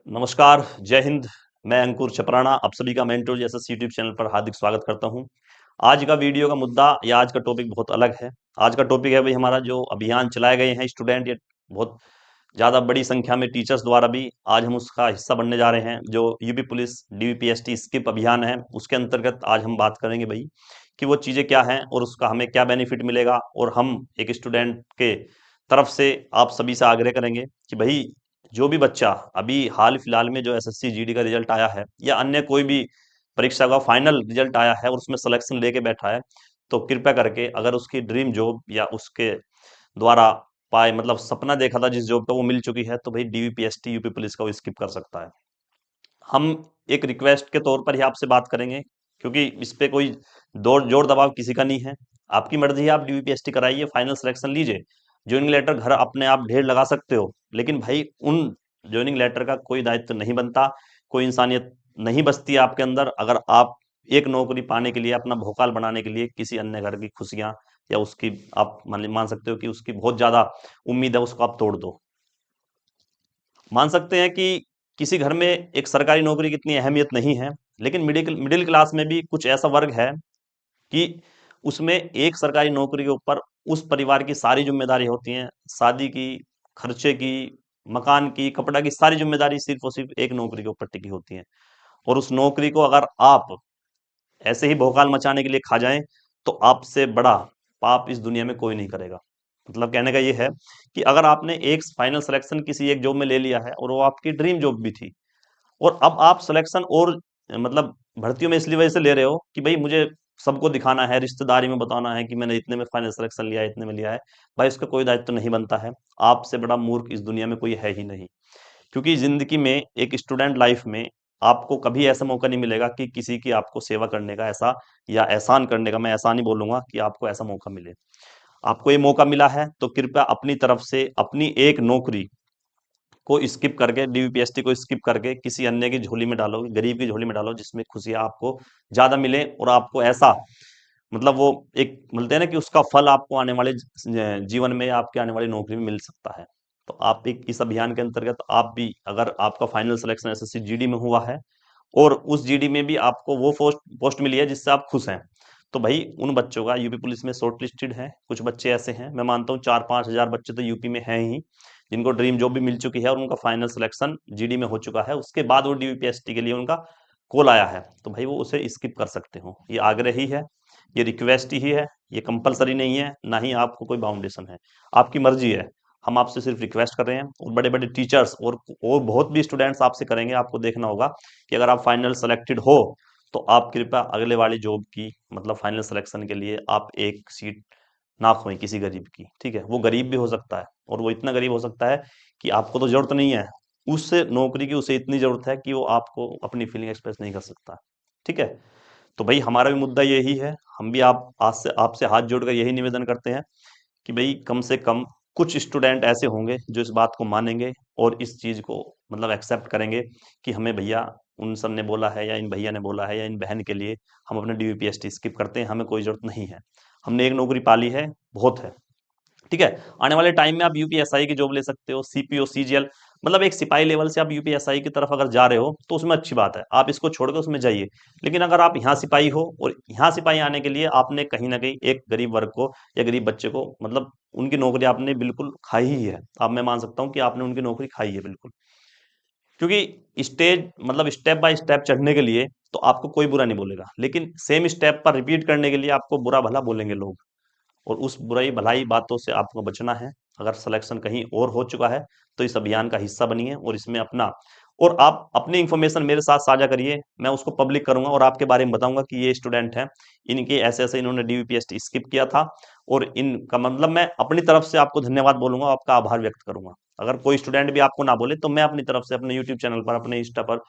नमस्कार, जय हिंद। मैं अंकुर छपराना आप सभी का मेंटोर एसएस यूट्यूब चैनल पर हार्दिक स्वागत करता हूं। आज का वीडियो का मुद्दा या आज का टॉपिक बहुत अलग है। आज का टॉपिक है भाई हमारा जो अभियान चलाए गए हैं स्टूडेंट या बहुत ज़्यादा बड़ी संख्या में टीचर्स द्वारा भी आज हम उसका हिस्सा बनने जा रहे हैं। जो यूपी पुलिस डीवीपीएसटी स्किप अभियान है उसके अंतर्गत आज हम बात करेंगे भाई कि वो चीज़ें क्या हैं और उसका हमें क्या बेनिफिट मिलेगा। और हम एक स्टूडेंट के तरफ से आप सभी से आग्रह करेंगे कि भाई जो भी बच्चा अभी हाल फिलहाल में जो एसएससी जीडी का रिजल्ट आया है या अन्य कोई भी परीक्षा का फाइनल रिजल्ट आया है और उसमें सिलेक्शन लेके बैठा है, तो कृपया करके अगर उसकी ड्रीम जॉब या उसके द्वारा पाए मतलब सपना देखा था जिस जॉब का वो मिल चुकी है, तो भाई डीवीपीएसटी यूपी पुलिस का वो स्किप कर सकता है। हम एक रिक्वेस्ट के तौर पर ही आपसे बात करेंगे, क्योंकि इस पे कोई जोर जोर दबाव किसी का नहीं है। आपकी मर्जी है, आप डीवीपीएसटी कराइए, फाइनल सिलेक्शन लीजिए, ज्वाइनिंग लेटर घर अपने आप ढेर लगा सकते हो, लेकिन भाई उन ज्वाइनिंग लेटर का कोई दायित्व नहीं बनता, कोई इंसानियत नहीं बचती आपके अंदर अगर आप एक नौकरी पाने के लिए अपना भोकाल बनाने के लिए किसी अन्य घर की खुशियां या उसकी आप मान सकते हो कि उसकी बहुत ज्यादा उम्मीद है उसको आप तोड़ दो। मान सकते हैं कि किसी घर में एक सरकारी नौकरी की इतनी अहमियत नहीं है, लेकिन मिडिल मिडिल क्लास में भी कुछ ऐसा वर्ग है कि उसमें एक सरकारी नौकरी के ऊपर उस परिवार की सारी जिम्मेदारी होती हैं, शादी की, खर्चे की, मकान की, कपड़ा की सारी जिम्मेदारी सिर्फ और सिर्फ एक नौकरी के ऊपर टिकी होती है। और उस नौकरी को अगर आप ऐसे ही भौकाल मचाने के लिए खा जाएं, तो आपसे बड़ा पाप इस दुनिया में कोई नहीं करेगा। मतलब कहने का ये है कि अगर आपने एक फाइनल सिलेक्शन किसी एक जॉब में ले लिया है और वो आपकी ड्रीम जॉब भी थी, और अब आप सिलेक्शन और मतलब भर्तियों में इसलिए वजह से ले रहे हो कि भाई मुझे सबको दिखाना है, रिश्तेदारी में बताना है कि मैंने इतने में फाइनल सिलेक्शन लिया है, इतने में लिया है। भाई उसका कोई दायित्व तो नहीं बनता है। आपसे बड़ा मूर्ख इस दुनिया में कोई है ही नहीं। क्योंकि जिंदगी में एक स्टूडेंट लाइफ में आपको कभी ऐसा मौका नहीं मिलेगा कि किसी की आपको सेवा करने का ऐसा या एहसान करने का, मैं ऐसा नहीं बोलूंगा कि आपको ऐसा मौका मिले। आपको ये मौका मिला है तो कृपया अपनी तरफ से अपनी एक नौकरी को स्किप करके, डीवीपीएसटी को स्किप करके किसी अन्य की झोली में डालो, गरीब की झोली में डालो, जिसमें खुशियां आपको ज्यादा मिले और आपको ऐसा मतलब वो एक मिलते हैं ना कि उसका फल आपको आने वाले जीवन में, आपके आने वाली नौकरी में मिल सकता है। तो आप एक इस अभियान के अंतर्गत आप भी, अगर आपका फाइनल सिलेक्शन एसएससी जीडी में हुआ है और उस जीडी में भी आपको वो पोस्ट पोस्ट मिली है जिससे आप खुश हैं, तो भाई उन बच्चों का यूपी पुलिस में शॉर्ट लिस्टेड है। कुछ बच्चे ऐसे हैं, मैं मानता हूँ 4-5 हजार बच्चे तो यूपी में हैं ही, जिनको ड्रीम जॉब भी मिल चुकी है और उनका फाइनल सिलेक्शन जीडी में हो चुका है, उसके बाद वो डीवीपीएसटी के लिए उनका कॉल आया है, तो भाई वो उसे स्किप कर सकते हो। ये आग्रह ही है, ये रिक्वेस्ट ही है, ये कंपलसरी नहीं है, ना ही आपको कोई बाउंडेशन है, आपकी मर्जी है। हम आपसे सिर्फ रिक्वेस्ट कर रहे हैं, और बड़े बड़े टीचर्स और बहुत भी स्टूडेंट्स आपसे करेंगे। आपको देखना होगा कि अगर आप फाइनल सेलेक्टेड हो, तो आप कृपया अगले वाली जॉब की मतलब फाइनल सिलेक्शन के लिए आप एक सीट ना खोएं किसी गरीब की। ठीक है, वो गरीब भी हो सकता है और वो इतना गरीब हो सकता है कि आपको तो जरूरत नहीं है उस नौकरी की, उसे इतनी जरूरत है कि वो आपको अपनी फीलिंग एक्सप्रेस नहीं कर सकता। ठीक है, तो भाई हमारा भी मुद्दा यही है। हम भी आप आज से आपसे हाथ जोड़कर यही निवेदन करते हैं कि भाई कम से कम कुछ स्टूडेंट ऐसे होंगे जो इस बात को मानेंगे और इस चीज को मतलब एक्सेप्ट करेंगे कि हमें भैया उन सर ने बोला है या इन भैया ने बोला है या इन बहन के लिए हम अपने डीवीपीएसटी स्किप करते हैं, हमें कोई जरूरत नहीं है। हमने एक नौकरी पाली है, बहुत है। ठीक है, आने वाले टाइम में आप यूपीएसआई की जॉब ले सकते हो, सीपीओ सीजीएल, मतलब एक सिपाही लेवल से आप यूपीएसआई की तरफ अगर जा रहे हो तो उसमें अच्छी बात है, आप इसको छोड़कर उसमें जाइए। लेकिन अगर आप यहाँ सिपाही हो और यहाँ सिपाही आने के लिए आपने कहीं ना कहीं एक गरीब वर्ग को या गरीब बच्चे को मतलब उनकी नौकरी आपने बिल्कुल खाई ही है। अब मैं मान सकता हूँ कि आपने उनकी नौकरी खाई है बिल्कुल, क्योंकि स्टेज मतलब स्टेप बाय स्टेप चढ़ने के लिए तो आपको कोई बुरा नहीं बोलेगा, लेकिन सेम स्टेप पर रिपीट करने के लिए आपको बुरा भला बोलेंगे लोग, और उस बुराई भलाई बातों से आपको बचना है। अगर सिलेक्शन कहीं और हो चुका है तो इस अभियान का हिस्सा बनिए और इसमें अपना और आप अपनी इंफॉर्मेशन मेरे साथ साझा करिए। मैं उसको पब्लिक करूंगा और आपके बारे में बताऊंगा कि ये स्टूडेंट हैं, इनके ऐसे ऐसे इन्होंने डीवीपीएसटी स्किप किया था, और इनका मतलब मैं अपनी तरफ से आपको धन्यवाद बोलूंगा, आपका आभार व्यक्त करूंगा। अगर कोई स्टूडेंट भी आपको ना बोले तो मैं अपनी तरफ से अपने यूट्यूब चैनल पर, अपने इंस्टा पर,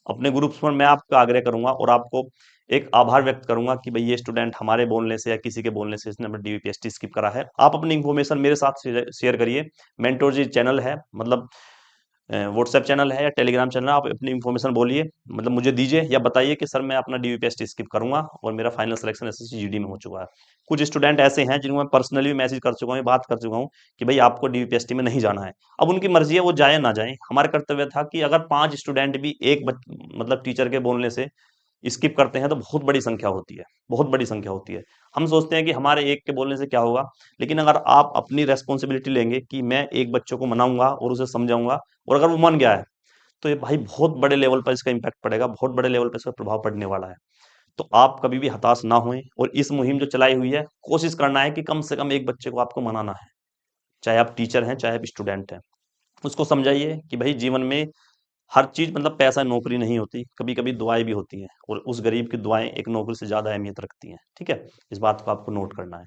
अपने ग्रुप्स पर मैं आपका आग्रह करूंगा और आपको एक आभार व्यक्त करूंगा कि भाई ये स्टूडेंट हमारे बोलने से या किसी के बोलने से इसने अपना डीवीपीएसटी स्किप करा है। आप अपनी इंफॉर्मेशन मेरे साथ शेयर करिए। मेंटोर जी चैनल है, मतलब व्हाट्सएप चैनल है या टेलीग्राम चैनल है, आप अपनी इन्फॉर्मेशन बोलिए, मतलब मुझे दीजिए या बताइए कि सर मैं अपना डीयूपीएसटी स्किप करूंगा और मेरा फाइनल सिलेक्शन एसएससी जीडी में हो चुका है। कुछ स्टूडेंट ऐसे हैं जिनको मैं पर्सनली भी मैसेज कर चुका हूँ, बात कर चुका हूँ कि भाई आपको डीयूपीएसटी में नहीं जाना है। अब उनकी मर्जी है, वो जाए ना जाए। हमारा कर्तव्य था कि अगर 5 स्टूडेंट भी एक मतलब टीचर के बोलने से स्किप करते हैं तो बहुत बड़ी संख्या होती है, बहुत बड़ी संख्या होती है। हम सोचते हैं कि हमारे एक के बोलने से क्या होगा, लेकिन अगर आप अपनी रेस्पॉन्सिबिलिटी लेंगे कि मैं एक बच्चों को मनाऊंगा और उसे समझाऊंगा, और अगर वो मन गया है तो ये भाई बहुत बड़े लेवल पर इसका इम्पैक्ट पड़ेगा, बहुत बड़े लेवल पर इसका प्रभाव पड़ने वाला है। तो आप कभी भी हताश ना होएं, और इस मुहिम जो चलाई हुई है, कोशिश करना है कि कम से कम एक बच्चे को आपको मनाना है, चाहे आप टीचर हैं चाहे आप स्टूडेंट हैं। उसको समझाइए कि भाई जीवन में हर चीज मतलब पैसा नौकरी नहीं होती, कभी कभी दुआएं भी होती हैं, और उस गरीब की दुआएं एक नौकरी से ज्यादा अहमियत रखती हैं। ठीक है, इस बात को आपको नोट करना है।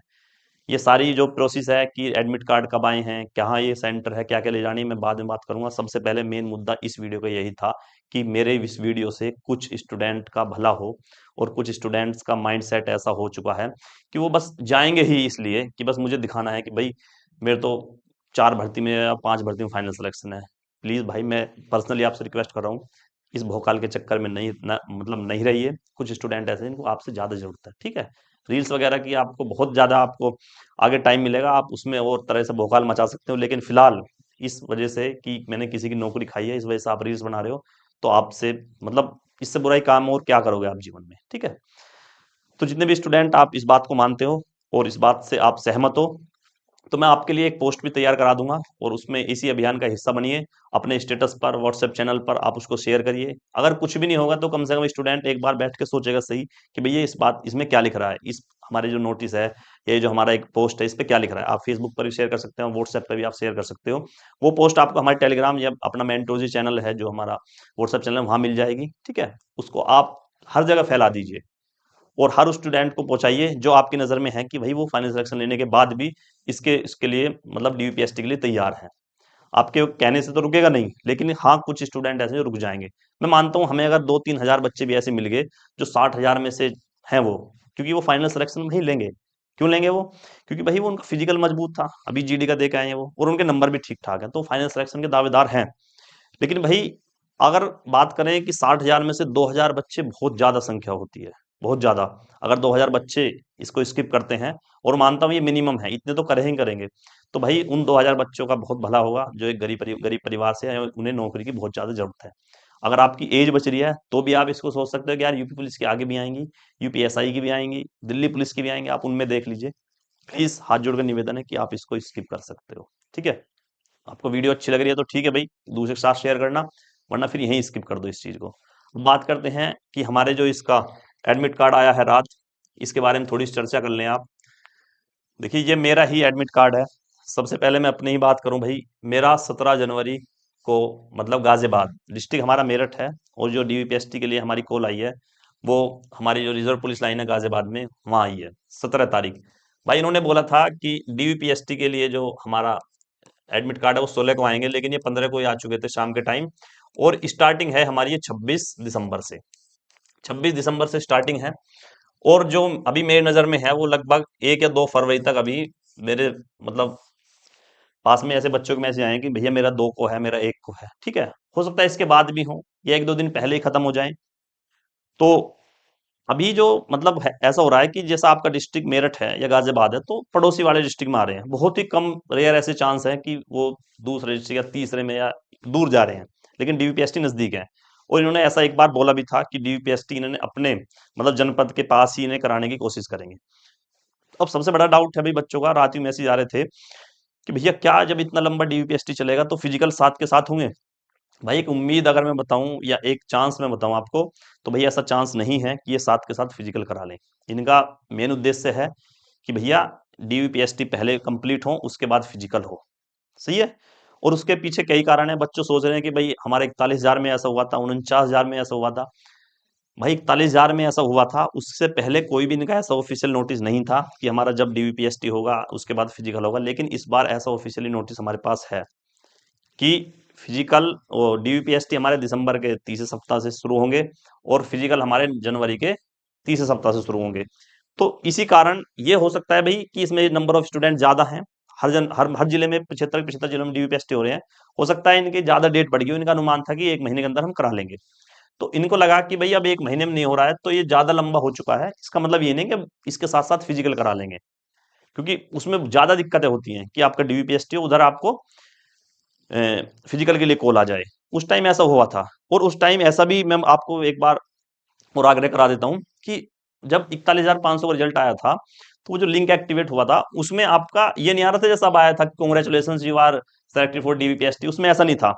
ये सारी जो प्रोसेस है कि एडमिट कार्ड कब आए हैं, कहाँ ये सेंटर है, क्या क्या ले जानी है, मैं बाद में बात करूंगा। सबसे पहले मेन मुद्दा इस वीडियो का यही था कि मेरे इस वीडियो से कुछ स्टूडेंट का भला हो, और कुछ स्टूडेंट्स का माइंडसेट ऐसा हो चुका है कि वो बस जाएंगे ही इसलिए कि बस मुझे दिखाना है कि भाई मेरे तो 4 भर्ती में या 5 भर्ती में फाइनल सिलेक्शन है। प्लीज भाई, मैं पर्सनली आपसे रिक्वेस्ट कर रहा हूँ, इस भोकाल के चक्कर में नहीं मतलब नहीं रहिए। कुछ स्टूडेंट ऐसे हैं जिनको आपसे ज्यादा जरूरत है। ठीक है, रील्स वगैरह की आपको बहुत ज्यादा आपको आगे टाइम मिलेगा, आप उसमें और तरह से भोकाल मचा सकते हो, लेकिन फिलहाल इस वजह से कि मैंने किसी की नौकरी खाई है, इस वजह से आप रील्स बना रहे हो, तो आपसे मतलब इससे बुरा ही काम और क्या करोगे आप जीवन में। ठीक है, तो जितने भी स्टूडेंट आप इस बात को मानते हो और इस बात से आप सहमत हो, तो मैं आपके लिए एक पोस्ट भी तैयार करा दूंगा, और उसमें इसी अभियान का हिस्सा बनिए। अपने स्टेटस पर, व्हाट्सएप चैनल पर आप उसको शेयर करिए। अगर कुछ भी नहीं होगा तो कम से कम स्टूडेंट एक बार बैठ के सोचेगा सही कि भैया इस बात इसमें क्या लिख रहा है, इस हमारे जो नोटिस है, ये जो हमारा एक पोस्ट है, इस पे क्या लिख रहा है। आप फेसबुक पर भी शेयर कर सकते हो, व्हाट्सएप पर भी आप शेयर कर सकते हो। वो पोस्ट आपको हमारे टेलीग्राम या अपना मेंटोजी चैनल है जो हमारा व्हाट्सएप चैनल है, वहां मिल जाएगी। ठीक है, उसको आप हर जगह फैला दीजिए, और हर उस स्टूडेंट को पहुंचाइए जो आपकी नज़र में है कि भाई वो फाइनल सिलेक्शन लेने के बाद भी इसके इसके लिए मतलब डीयूपीएसटी के लिए तैयार है। आपके कहने से तो रुकेगा नहीं, लेकिन हाँ कुछ स्टूडेंट ऐसे जो रुक जाएंगे। मैं मानता हूँ हमें अगर 2-3 हजार बच्चे भी ऐसे मिल गए जो 60 हजार में से हैं वो, क्योंकि वो फाइनल सिलेक्शन में ही लेंगे। क्यों लेंगे वो? क्योंकि भाई वो उनका फिजिकल मजबूत था, अभी जीडी का दे के आए हैं वो, और उनके नंबर भी ठीक ठाक है, तो फाइनल सिलेक्शन के दावेदार हैं। लेकिन भाई अगर बात करें कि 60 हजार में से 2 हजार बच्चे बहुत ज्यादा संख्या होती है, बहुत ज्यादा। अगर 2 हजार बच्चे इसको स्किप करते हैं, और मानता हूँ ये मिनिमम है, इतने तो करे ही करेंगे, तो भाई उन 2 हजार बच्चों का बहुत भला होगा जो एक गरीब परिवार से है, उन्हें नौकरी की बहुत ज्यादा जरूरत है। अगर आपकी एज बच रही है तो भी आप इसको सोच सकते हो कि यार यूपी पुलिस की आगे भी आएंगी, यूपीएसआई की भी आएंगी, दिल्ली पुलिस की भी आएंगी, आप उनमें देख लीजिए। प्लीज हाथ जोड़कर निवेदन है कि आप इसको स्किप कर सकते हो। ठीक है, आपको वीडियो अच्छी लग रही है तो ठीक है भाई, दूसरे के साथ शेयर करना, वरना फिर यहीं स्किप कर दो इस चीज को। बात करते हैं कि हमारे जो इसका एडमिट कार्ड आया है रात, इसके बारे में थोड़ी सी चर्चा कर लें आप। देखिए ये मेरा ही एडमिट कार्ड है। सबसे पहले मैं अपनी ही बात करूं भाई, मेरा 17 जनवरी को मतलब गाजियाबाद डिस्ट्रिक्ट हमारा मेरठ है, और जो डीवीपीएसटी के लिए हमारी कॉल आई है वो हमारी जो रिजर्व पुलिस लाइन है गाजियाबाद में, वहाँ आई है 17 तारीख। भाई इन्होंने बोला था कि डीवीपीएसटी के लिए जो हमारा एडमिट कार्ड है वो 16 को आएंगे, लेकिन ये 15 को ही आ चुके थे शाम के टाइम। और स्टार्टिंग है हमारी ये 26 दिसंबर से, 26 दिसंबर से स्टार्टिंग है। और जो अभी मेरी नज़र में है वो लगभग 1 या 2 फरवरी तक अभी मेरे मतलब पास में ऐसे बच्चों के मैसेज आए हैं कि भैया मेरा 2 को है, मेरा 1 को है। ठीक है, हो सकता है इसके बाद भी हो, या 1-2 दिन पहले ही खत्म हो जाए। तो अभी जो मतलब ऐसा हो रहा है कि जैसा आपका डिस्ट्रिक्ट मेरठ है या गाजियाबाद है, तो पड़ोसी वाले डिस्ट्रिक्ट में आ रहे हैं। बहुत ही कम रेयर ऐसे चांस है कि वो दूसरे डिस्ट्रिक्ट या तीसरे में या दूर जा रहे हैं, लेकिन डीवीपीएसटी नजदीक है। और इन्होंने ऐसा एक बार बोला भी था कि डीवीपीएसटी इन्होंने अपने मतलब जनपद के पास ही इन्हें कराने की कोशिश करेंगे। अब सबसे बड़ा डाउट है भाई बच्चों का, रात में मैसेज आ रहे थे कि भैया क्या जब इतना लंबा डीवीपीएसटी चलेगा तो फिजिकल साथ के साथ होंगे? भाई एक उम्मीद अगर मैं बताऊं या एक चांस मैं बताऊं आपको, तो भैया ऐसा चांस नहीं है कि ये साथ के साथ फिजिकल करा लें। इनका मेन उद्देश्य है कि भैया डीवीपीएसटी पहले कंप्लीट हो, उसके बाद फिजिकल हो। सही है, और उसके पीछे कई कारण है। बच्चों सोच रहे हैं कि भाई हमारे 41 हजार में ऐसा हुआ था, 49 हजार में ऐसा हुआ था। भाई 41 हजार में ऐसा हुआ था, उससे पहले कोई भी इनका ऐसा ऑफिशियल नोटिस नहीं था कि हमारा जब डीवीपीएसटी होगा उसके बाद फिजिकल होगा। लेकिन इस बार ऐसा ऑफिशियली नोटिस हमारे पास है कि फिजिकल और डीवीपीएसटी हमारे दिसंबर के तीसरे सप्ताह से शुरू होंगे, और फिजिकल हमारे जनवरी के तीसरे सप्ताह से शुरू होंगे। तो इसी कारण ये हो सकता है भाई कि इसमें नंबर ऑफ स्टूडेंट ज्यादा हैं। हर जिले में 75 जिलों में डीवीपीएसटी हो रहे हैं। हो सकता है इनकी ज्यादा डेट बढ़ गई, इनका अनुमान था कि 1 महीने के अंदर हम करा लेंगे। तो इनको लगा कि भाई अब 1 महीने में नहीं हो रहा है तो ये ज्यादा लंबा हो चुका है, इसका मतलब ये नहीं कि अब इसके साथ साथ फिजिकल करा लेंगे, क्योंकि उसमें ज्यादा दिक्कतें होती हैं कि आपका डीवीपीएसटी उधर आपको फिजिकल के लिए कॉल आ जाए। उस टाइम ऐसा हुआ था। और उस टाइम ऐसा भी मैं आपको एक बार और आग्रह करा देता हूँ कि जब 41,500 का रिजल्ट आया था, तो वो जो लिंक एक्टिवेट हुआ था उसमें आपका ये नहीं आ रहा था जैसा अब आया था, congratulation you are selected for DVPST, उसमें ऐसा नहीं था।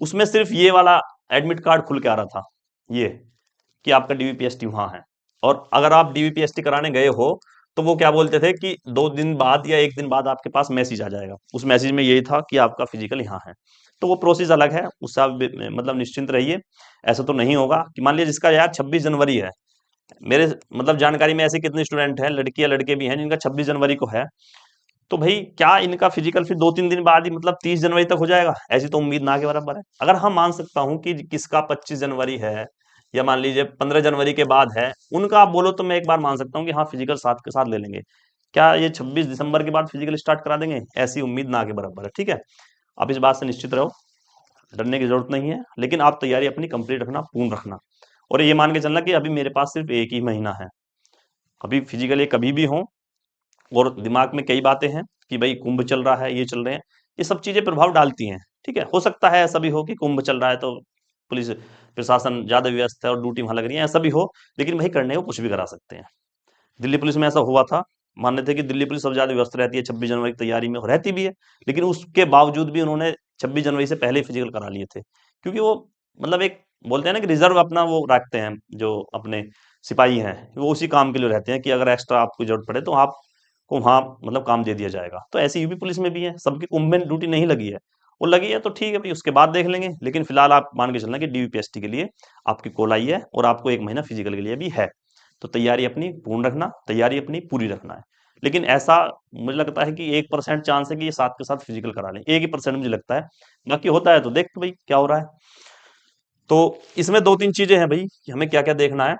उसमें सिर्फ ये वाला एडमिट कार्ड खुल के आ रहा था, ये कि आपका डीवीपीएसटी वहां है। और अगर आप डीवीपीएसटी कराने गए हो तो वो क्या बोलते थे कि 2 दिन बाद या 1 दिन बाद आपके पास मैसेज आ जाएगा, उस मैसेज में यही था कि आपका फिजिकल यहाँ है। तो वो प्रोसेस अलग है, उससे आप मतलब निश्चिंत रहिए। ऐसा तो नहीं होगा कि मान लीजिए जिसका यार 26 जनवरी है, मेरे मतलब जानकारी में ऐसे कितने स्टूडेंट हैं, लड़की या लड़के भी हैं जिनका 26 जनवरी को है, तो भाई क्या इनका फिजिकल फिर 2-3 दिन बाद ही मतलब 30 जनवरी तक हो जाएगा? ऐसी तो उम्मीद ना के बराबर है। अगर हम मान सकता हूं कि किसका 25 जनवरी है या मान लीजिए 15 जनवरी के बाद है, उनका आप बोलो तो मैं एक बार मान सकता हूँ कि हाँ फिजिकल साथ के साथ ले लेंगे। क्या ये 26 दिसंबर के बाद फिजिकल स्टार्ट करा देंगे? ऐसी उम्मीद ना के बराबर है। ठीक है, आप इस बात से निश्चित रहो, डरने की जरूरत नहीं है, लेकिन आप तैयारी अपनी कंप्लीट रखना, पूर्ण रखना। और ये मान के चलना कि अभी मेरे पास सिर्फ एक ही महीना है, अभी फिजिकली कभी भी हो। और दिमाग में कई बातें हैं कि भाई कुंभ चल रहा है, ये चल रहे हैं, ये सब चीजें प्रभाव डालती हैं। ठीक है, हो सकता है ऐसा भी हो कि कुंभ चल रहा है तो पुलिस प्रशासन ज्यादा व्यस्त है और ड्यूटी वहां लग रही है, ऐसा भी हो। लेकिन भाई करने को कुछ भी करा सकते हैं। दिल्ली पुलिस में ऐसा हुआ था, मानते थे कि दिल्ली पुलिस सब ज्यादा व्यस्त रहती है 26 जनवरी की तैयारी में, रहती भी है, लेकिन उसके बावजूद भी उन्होंने 26 जनवरी से पहले फिजिकल करा लिए थे। क्योंकि वो मतलब एक बोलते हैं ना कि रिजर्व अपना वो रखते हैं, जो अपने सिपाही हैं वो उसी काम के लिए रहते हैं कि अगर एक्स्ट्रा आपको जरूरत पड़े तो आपको वहां मतलब काम दे दिया जाएगा। तो ऐसी यूपी पुलिस में भी है, सबकी कुंभ में ड्यूटी नहीं लगी है, वो लगी है तो ठीक है भाई, उसके बाद देख लेंगे। लेकिन फिलहाल आप मान के चलना कि डीवीपीएसटी के लिए आपकी कॉल आई है और आपको 1 महीना फिजिकल के लिए भी है। तो तैयारी अपनी पूर्ण रखना, तैयारी अपनी पूरी रखना है। लेकिन ऐसा मुझे लगता है कि 1% चांस है कि ये साथ के साथ फिजिकल करा लें, 1 ही % मुझे लगता है। बाकी होता है तो देख भाई क्या हो रहा है। तो इसमें 2-3 चीजें हैं भाई कि हमें क्या क्या देखना है।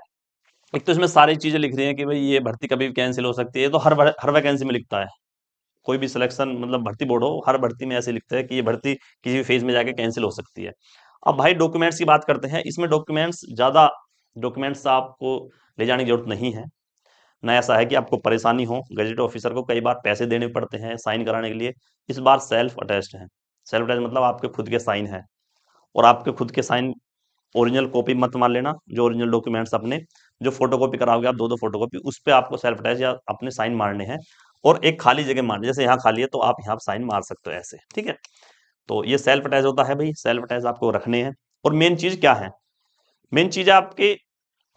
एक तो इसमें सारी चीजें लिख रही हैं कि भाई ये भर्ती कभी भी कैंसिल हो सकती है, ये तो हर वैकेंसी में लिखता है। कोई भी सिलेक्शन मतलब भर्ती बोर्ड हो, हर भर्ती में ऐसे लिखता है कि ये भर्ती किसी भी फेज में जाके कैंसिल हो सकती है। अब भाई डॉक्यूमेंट्स की बात करते हैं, इसमें डॉक्यूमेंट्स आपको ले जाने की जरूरत नहीं है। ना ऐसा है कि आपको परेशानी हो, गजेट ऑफिसर को कई बार पैसे देने पड़ते हैं साइन कराने के लिए। इस बार सेल्फ अटेस्ट है। सेल्फ अटेस्ट मतलब आपके खुद के साइन है, और आपके खुद के साइन ओरिजिनल कॉपी मत मान लेना। जो ओरिजिनल डॉक्यूमेंट्स अपने जो फोटोकॉपी कराओगे आप, 2-2 फोटोकॉपी, उस पे आपको सेल्फ अटैच या अपने साइन मारने हैं। और एक खाली जगह मारनी, जैसे यहाँ खाली है तो आप यहाँ साइन मार सकते हो ऐसे। ठीक है, तो ये सेल्फ अटैच होता है भाई, सेल्फ अटैच आपको रखने हैं। और मेन चीज क्या है? मेन चीज है आपके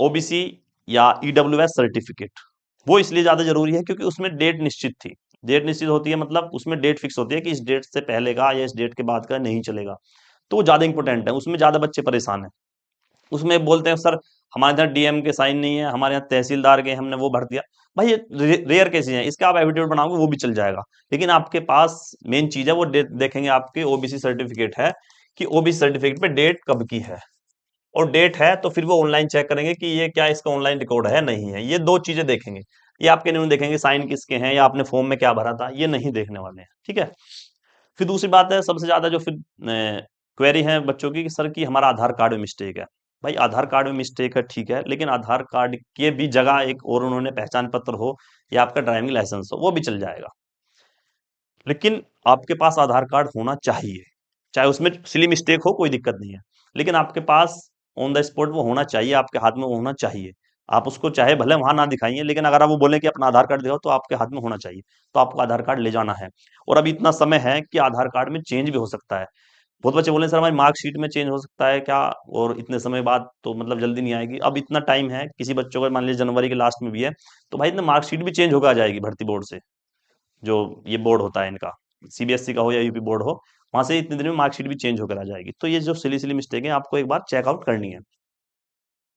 ओबीसी या ईडब्ल्यूएस सर्टिफिकेट। वो इसलिए ज्यादा जरूरी है क्योंकि उसमें डेट निश्चित थी। डेट निश्चित होती है मतलब उसमें डेट फिक्स होती है कि इस डेट से पहले का या इस डेट के बाद का नहीं चलेगा। तो वो ज्यादा इंपॉर्टेंट है, उसमें ज्यादा बच्चे परेशान है। उसमें बोलते हैं सर हमारे यहाँ डीएम के साइन नहीं है, हमारे यहाँ तहसीलदार के, हमने वो भर दिया। भाई ये रेयर केसेस हैं, इसका आप एफिडेविट बनाओगे वो भी चल जाएगा। लेकिन आपके पास मेन चीज है वो डेट देखेंगे, आपके ओबीसी सर्टिफिकेट है कि ओबीसी सर्टिफिकेट पे डेट कब की है। और डेट है तो फिर वो ऑनलाइन चेक करेंगे कि ये क्या इसका ऑनलाइन रिकॉर्ड है नहीं है, ये 2 चीजें देखेंगे। ये आपके नहीं देखेंगे साइन किसके हैं या आपने फॉर्म में क्या भरा था, ये नहीं देखने वाले हैं। ठीक है, फिर दूसरी बात है सबसे ज्यादा जो फिर क्वेरी है बच्चों की कि सर कि हमारा आधार कार्ड में मिस्टेक है। भाई आधार कार्ड में मिस्टेक है ठीक है, लेकिन आधार कार्ड के भी जगह एक और उन्होंने पहचान पत्र हो या आपका ड्राइविंग लाइसेंस हो, वो भी चल जाएगा। लेकिन आपके पास आधार कार्ड होना चाहिए, चाहे उसमें सिली मिस्टेक हो कोई दिक्कत नहीं है, लेकिन आपके पास ऑन द स्पॉट वो होना चाहिए, आपके हाथ में वो होना चाहिए। आप उसको चाहे भले वहां ना दिखाइए, लेकिन अगर आप वो बोले कि अपना आधार कार्ड दिखाओ तो आपके हाथ में होना चाहिए। तो आपको आधार कार्ड ले जाना है। और अभी इतना समय है कि आधार कार्ड में चेंज भी हो सकता है। बहुत बच्चे बोले सर हमारी मार्कशीट में चेंज हो सकता है क्या, और इतने समय बाद तो मतलब जल्दी नहीं आएगी। अब इतना टाइम है, किसी बच्चों को मान लीजिए जनवरी के लास्ट में भी है, तो भाई इतना मार्कशीट भी चेंज होकर आ जाएगी भर्ती बोर्ड से। जो ये बोर्ड होता है इनका, सीबीएसई का हो या यूपी बोर्ड हो, वहां से इतने दिन में मार्कशीट भी चेंज होकर आ जाएगी। तो ये जो सिली सिली मिस्टेक है आपको एक बार चेकआउट करनी है।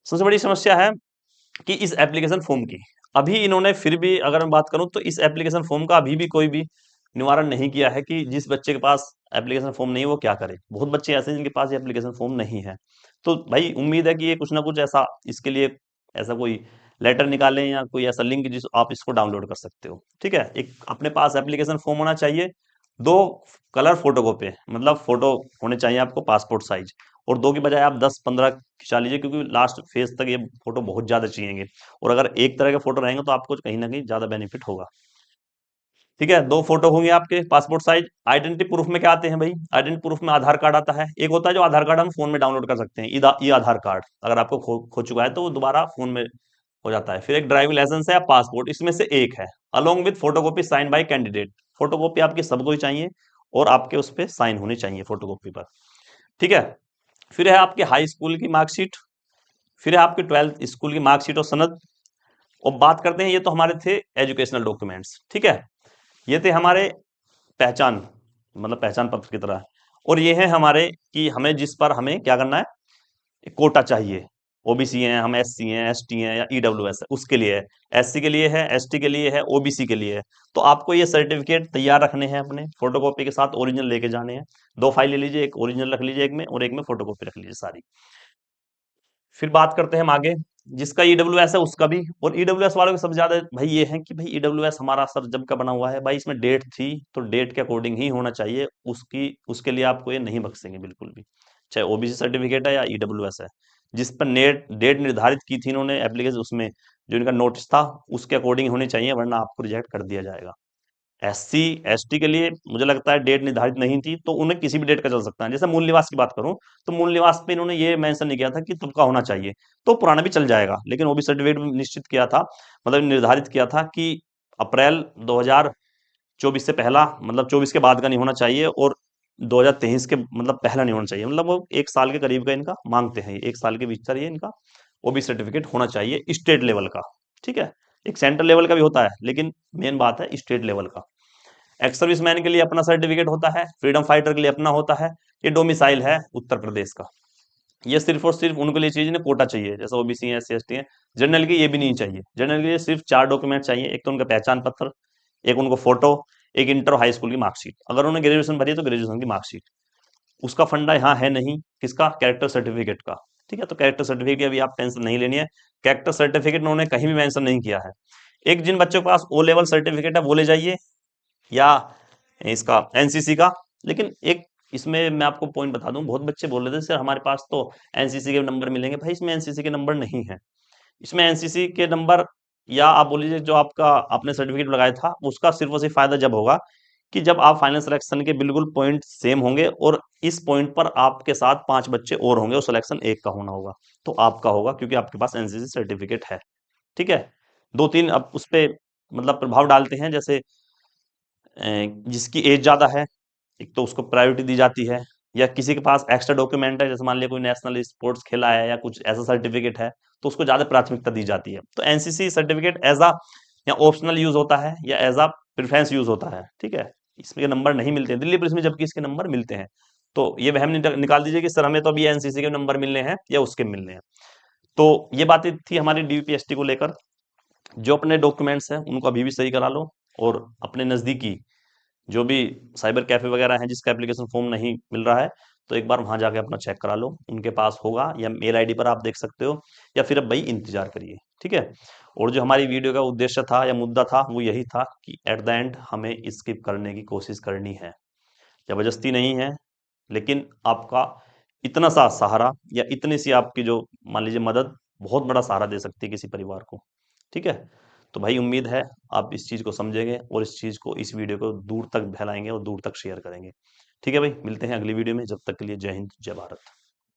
सबसे बड़ी समस्या है कि इस एप्लीकेशन फॉर्म की अभी इन्होंने फिर भी अगर मैं बात करूं तो इस एप्लीकेशन फॉर्म का अभी भी कोई भी निवारण नहीं किया है कि जिस बच्चे के पास एप्लीकेशन फॉर्म नहीं है वो क्या करे। बहुत बच्चे ऐसे हैं जिनके पास एप्लीकेशन फॉर्म नहीं है। तो भाई उम्मीद है कि ये कुछ ना कुछ ऐसा इसके लिए ऐसा कोई लेटर निकालें या कोई ऐसा लिंक जिस आप इसको डाउनलोड कर सकते हो। ठीक है, एक अपने पास एप्लीकेशन फॉर्म होना चाहिए। 2 कलर फोटोकॉपी, मतलब फोटो होने चाहिए आपको पासपोर्ट साइज, और 2 की बजाय आप 10-15 खिंचा लीजिए, क्योंकि लास्ट फेज तक ये फोटो बहुत ज्यादा चाहिएंगे, और अगर एक तरह के फोटो रहेंगे तो आपको कहीं ना कहीं ज्यादा बेनिफिट होगा। ठीक है, 2 फोटो होंगे आपके पासपोर्ट साइज। आइडेंटिटी प्रूफ में क्या आते हैं भाई? आइडेंटिटी प्रूफ में आधार कार्ड आता है, एक होता है जो आधार कार्ड हम फोन में डाउनलोड कर सकते हैं, ई आधार कार्ड, अगर आपको खो चुका है तो वो दोबारा फोन में हो जाता है। फिर एक ड्राइविंग लाइसेंस है या पासपोर्ट, इसमें से एक है, along with photocopy sign by candidate. Photocopy आपकी सबको ही चाहिए, और आपके उस पर साइन होनी चाहिए फोटोकॉपी पर। ठीक है, फिर है आपके हाई स्कूल की मार्कशीट, फिर है आपके 12th स्कूल की मार्कशीट और सनद। और बात करते हैं, ये तो हमारे थे एजुकेशनल डॉक्यूमेंट्स, ठीक है, ये थे हमारे पहचान, मतलब पहचान पत्र की तरह। और ये है हमारे कि हमें जिस पर हमें क्या करना है, एक कोटा चाहिए, ओबीसी हैं हम, एससी हैं, एसटी हैं, या ईडब्ल्यूएस है, उसके लिए है, एससी के लिए है, एसटी के लिए है, ओबीसी के लिए है। तो आपको ये सर्टिफिकेट तैयार रखने हैं अपने, फोटोकॉपी के साथ ओरिजिनल लेके जाने हैं। 2 फाइल ले लीजिए, एक ओरिजिनल रख लीजिए एक में, और एक में फोटोकॉपी रख लीजिए सारी। फिर बात करते हैं हम आगे, जिसका ईडब्ल्यूएस है उसका भी। और ईडब्ल्यूएस वालों के सबसे ज्यादा भाई ये है कि भाई ईडब्ल्यूएस हमारा सर जब का बना हुआ है भाई, इसमें डेट थी तो डेट के अकॉर्डिंग ही होना चाहिए, उसकी उसके लिए आपको ये नहीं बख्शेंगे बिल्कुल भी, चाहे ओबीसी सर्टिफिकेट है या ईडब्ल्यूएस है। जिस पर नेट डेट निर्धारित की थी इन्होंने एप्लीकेशन, उसमें जो इनका नोटिस था उसके अकॉर्डिंग होनी चाहिए, वरना आपको रिजेक्ट कर दिया जाएगा। एससी एसटी के लिए मुझे लगता है डेट निर्धारित नहीं थी, तो उन्हें किसी भी डेट का चल सकता है। जैसे मूल निवास की बात करूं, तो मूल निवास पे इन्होंने ये मेंशन नहीं किया था कि तुमका होना चाहिए, तो पुराना भी चल जाएगा, लेकिन ओबीसी सर्टिफिकेट में निश्चित किया था, मतलब निर्धारित किया था कि अप्रैल 2024 से पहला, मतलब 24 के बाद का नहीं होना चाहिए, और 2023 के मतलब पहला नहीं होना चाहिए, मतलब वो 1 साल के करीब का इनका मांगते हैं, 1 साल के भीतर ये इनका ओबीसी सर्टिफिकेट होना चाहिए स्टेट लेवल का। ठीक है, एक सेंट्रल लेवल का भी होता है, लेकिन मेन बात है स्टेट लेवल का। एक्स सर्विस मैन के लिए अपना सर्टिफिकेट होता है, फ्रीडम फाइटर के लिए अपना होता है। ये डोमिसाइल है उत्तर प्रदेश का। ये सिर्फ और सिर्फ उनके लिए चाहिए जिन्हें कोटा चाहिए, जैसे ओबीसी है, एससी एसटी है। जनरल के ये भी नहीं चाहिए, जनरल के लिए सिर्फ 4 डॉक्यूमेंट चाहिए, एक तो उनका पहचान पत्र, एक उनको फोटो, एक इंटर हाई स्कूल की मार्कशीट, अगर उन्होंने ग्रेजुएशन भरी है तो ग्रेजुएशन की मार्कशीट। उसका फंडा यहाँ है नहीं, किसका? कैरेक्टर सर्टिफिकेट का। ठीक है, तो कैरेक्टर सर्टिफिकेट अभी आप टेंशन नहीं लेनी है, कैरेक्टर सर्टिफिकेट उन्होंने कहीं भी मेंशन नहीं किया है। एक जिन बच्चों के पास ओ लेवल सर्टिफिकेट है वो ले जाइए, या इसका एनसीसी का। लेकिन एक इसमें मैं आपको पॉइंट बता दूं, बहुत बच्चे बोल रहे थे सर हमारे पास तो एनसीसी के नंबर मिलेंगे, भाई इसमें एनसीसी के नंबर नहीं है। इसमें एनसीसी के नंबर, या आप बोल लीजिए जो आपका आपने सर्टिफिकेट लगाया था उसका सिर्फ और सिर्फ फायदा जब होगा कि जब आप फाइनल सिलेक्शन के बिल्कुल पॉइंट सेम होंगे, और इस पॉइंट पर आपके साथ 5 बच्चे और होंगे, और सिलेक्शन एक का होना होगा, तो आपका होगा क्योंकि आपके पास एनसीसी सर्टिफिकेट है। ठीक है, 2-3 अब उस पे मतलब प्रभाव डालते हैं, जैसे जिसकी एज ज्यादा है, एक तो उसको प्रायोरिटी दी जाती है, या किसी के पास एक्स्ट्रा डॉक्यूमेंट है, जैसे मान लिया कोई नेशनल स्पोर्ट्स खेला है या कुछ ऐसा सर्टिफिकेट है, तो उसको ज्यादा प्राथमिकता दी जाती है। तो एनसीसी सर्टिफिकेट एज अ या ऑप्शनल यूज होता है, या एज अ प्रेफरेंस यूज होता है। ठीक है, इसमें नंबर नहीं मिलते हैं दिल्ली पुलिस में, जबकि इसके नंबर मिलते हैं। तो ये वहम निकाल दीजिए कि सर हमें तो अभी एनसीसी के नंबर मिलने हैं या उसके मिलने हैं। तो ये बातें थी हमारी डीपीएसटी को लेकर। जो अपने डॉक्यूमेंट्स हैं उनको अभी भी सही करा लो, और अपने नजदीकी जो भी साइबर कैफे वगैरह हैं जिसका एप्लीकेशन फॉर्म नहीं मिल रहा है, तो एक बार वहां जाके अपना चेक करा लो, उनके पास होगा, या मेल आईडी पर आप देख सकते हो, या फिर अब भाई इंतजार करिए। ठीक है, और जो हमारी वीडियो का उद्देश्य था या मुद्दा था वो यही था कि एट द एंड हमें स्किप करने की कोशिश करनी है, जबरदस्ती नहीं है, लेकिन आपका इतना सा सहारा या इतनी सी आपकी जो मान लीजिए मदद बहुत बड़ा सहारा दे सकती है किसी परिवार को। ठीक है, तो भाई उम्मीद है आप इस चीज को समझेंगे, और इस चीज को, इस वीडियो को दूर तक फैलाएंगे और दूर तक शेयर करेंगे। ठीक है भाई, मिलते हैं अगली वीडियो में, जब तक के लिए जय हिंद जय भारत।